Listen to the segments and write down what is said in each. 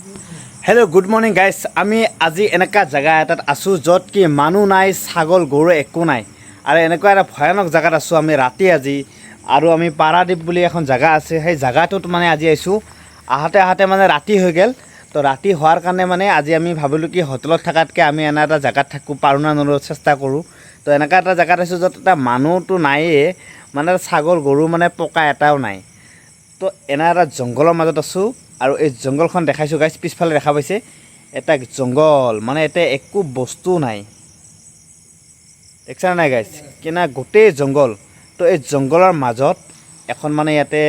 hello good morning guys आमी আজি এনেকা জায়গা এটাত আছো যত কি মানুহ নাই ছাগল গৰু একো নাই আৰু এনেকুৱা এটা ভয়ানক জায়গাত আছো আমি ৰাতি আজি আৰু আমি পাৰাদ্বীপ বুলি এখন জায়গা আছে সেই জায়গাটোত মানে আজি আইছো আহাতে মানে ৰাতি হৈ গেল তো ৰাতি হোৱাৰ কাৰণে মানে আজি আমি ভাবিলো কি হোটেলত থাকাতকে আমি এনা এটা জায়গাত থাকো পাৰুনা নৰৰ চেষ্টা কৰো তো এনেকা এটা জায়গাত আছো যত এটা মানুহটো নাইয়ে মানে ছাগল গৰু মানে পকা এটাও নাই তো এনা এটা জংগলৰ মাজত আছো আৰু এই জংগলখন দেখাইছো গাইস পিছফালে দেখা পাইছে এটা জংগল মানে এতে একো বস্তু নাই দেখছা নাই গাইস কিনা গোটেই জংগল তো এই জংগলৰ মাজত এখন মানে ইয়াতে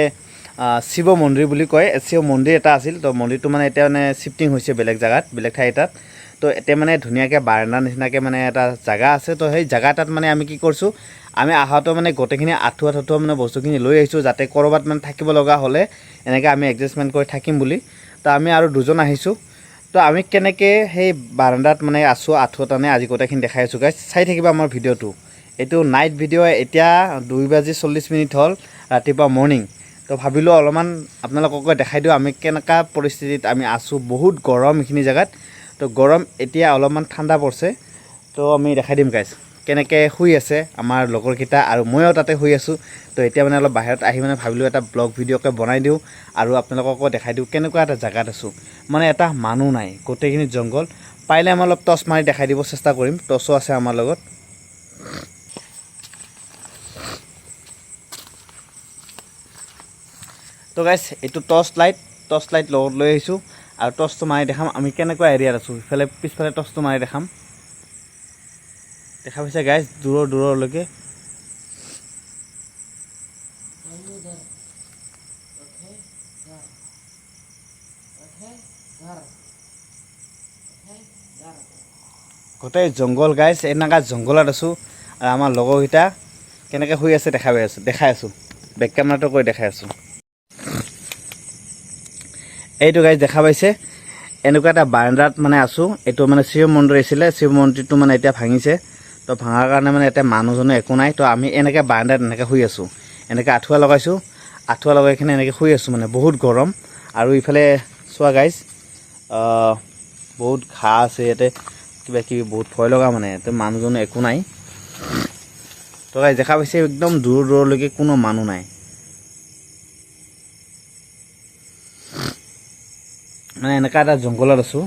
শিৱ মন্দিৰ বুলি কয় শিৱ মন্দিৰ এটা আছিল তো মন্দিৰটো মানে এটা মানে শিফটিং হৈছে বেলেগ জায়গাত বেলেগ ঠাই এটাত তো এতে মানে ধুনিয়াকে বাৰান্দা নিচিনাকে মানে এটা জায়গা আছে তো সেই জায়গাটাত মানে আমি কি করছো আমি আহাতো মানে গোটেখিনি আঠুৱা মানে বস্তুখিনি লৈ আহিছো যাতে কৰবাত মানে থাকিব লগা হলে এনেকে আমি এডজাস্টমেন্ট কৰি থাকিম বুলি তো আমি আৰু দুজন আহিছো তো আমি কেনেকে সেই বাৰান্দাত মানে আছো আঠুৱাটানে আজি গোটেখিনি দেখাই আছো গাইস চাই থাকিবা আমাৰ ভিডিওটো এটো নাইট ভিডিও এতিয়া 2:40 হল ৰাতিপুৱা মৰ্নিং তো ভাবিলো অলমান আপোনালোকক দেখাই দিও আমি কেনেকা পৰিস্থিতিত আমি আছো বহুত গৰম এখিনি জায়গাত তো গৰম এতিয়া অলমান ঠাণ্ডা পৰছে তো আমি দেখাই দিম গাইস কেনেকে শুই আছে আমাৰ লগৰ কিটা আৰু ময়ও তাতে শুই আছো তো এতিয়া মানে অলপ বাহিৰত আহি মানে ভাবিলো এটা ব্লগ ভিডিওকে বনাই দিও আৰু আপোনালোকক দেখাই দিও কেনেকুৱা এটা জায়গাত আছো মানে এটা মানুহ নাই গোটেইখিনি জংগল পাইলে আমি অলপ টৰ্চ মাৰি দেখাই দিব চেষ্টা কৰিম টৰ্চও আছে আমাৰ লগত তো গাইস এটো টৰ্চ লাইট লগত লৈ আহিছো আৰু টৰ্চটো মাৰি দেখাম আমি কেনেকুৱা এৰিয়াত আছো ইফালে পিছফালে টৰ্চটো মাৰি দেখাম দেখা পাইছে গাইস দূৰলৈকে গোটেই জংগল গাইস এনেকা জংগলত আছো আৰু আমাৰ লগৰকিটা কেনেকে শুই আছে দেখাই আছো বেক কেমেৰাটো কৰি দেখাই আছো এইটো গাইস দেখা পাইছে এনেকুৱা এটা বাৰান্দাত মানে আছো এটো মানে শিৱ মন্দিৰ আছিল শিৱ মন্দিৰটো মানে এতিয়া ভাঙিছে তো ভাঙাৰ কাৰণে মানে এটা মানুহজনে একো নাই তো আমি এনেকে বাৰান্দাত এনেকে শুই আছো এনেকে আঠুৱা লগাইছো আঠুৱা লগাইখিনি এনেকে শুই আছো মানে বহুত গৰম আৰু ইফালে চোৱা গাইস বহুত ঘাঁ আছে ইয়াতে কিবা কি বহুত ভয় লগা মানে তো মানুহজনে একো নাই তো গাইস দেখা পাইছে একদম দূৰলৈকে কোনো মানুহ নাই মানে এনেকা এটা জংগলত আছো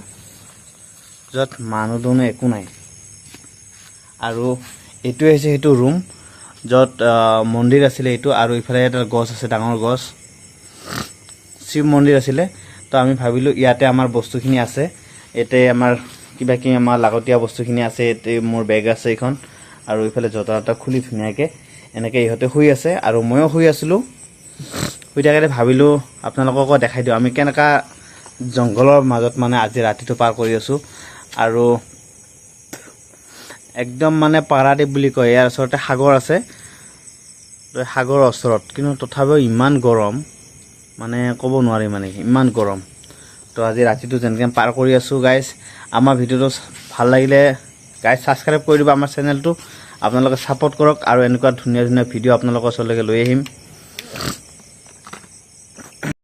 যত মানুহজনে একো নাই আৰু এটো হৈছে হেতু ৰুম যত মন্দিৰ আছিল এটো আৰু ইফালে এটা গছ আছে ডাঙৰ গছ শিৱ মন্দিৰ আছিল তো আমি ভাবিলো ইয়াতে আমাৰ বস্তুখিনি আছে এতে আমাৰ কিবা কি আমাৰ লাগতিয়া বস্তুখিনি আছে এতে মোৰ বেগ আছে এখন আৰু ইফালে জতাটা খুলি ধুনিয়াকে এনেকে ইহতে শুই আছে আৰু ময়ো শুই আছিলো শুই থাকতে ভাবিলো আপোনালোকক দেখাই দিও আমি কেনেকা জংগলৰ মাজত মানে আজি ৰাতিটো পাৰ কৰি আছো আৰু একদম মানে পাৰাদ্বীপ বুলি কয় ইয়াৰ ওচৰতে সাগৰ আছে সাগৰৰ ওচৰত কিন্তু তথাপিও ইমান গৰম মানে ক'ব নোৱাৰি মানে ইমান গৰম তো আজি ৰাতিটো যেনকে পাৰ কৰি আছো গাইস আমাৰ ভিডিওটো ভাল লাগিলে গাইস সাবস্ক্ৰাইব কৰি দিবা আমাৰ চেনেলটো আপোনালোকে সাপোৰ্ট কৰক আৰু এনেকুৱা ধুনীয়া ভিডিও আপোনালোকৰ ওচৰলৈকে লৈ আহিম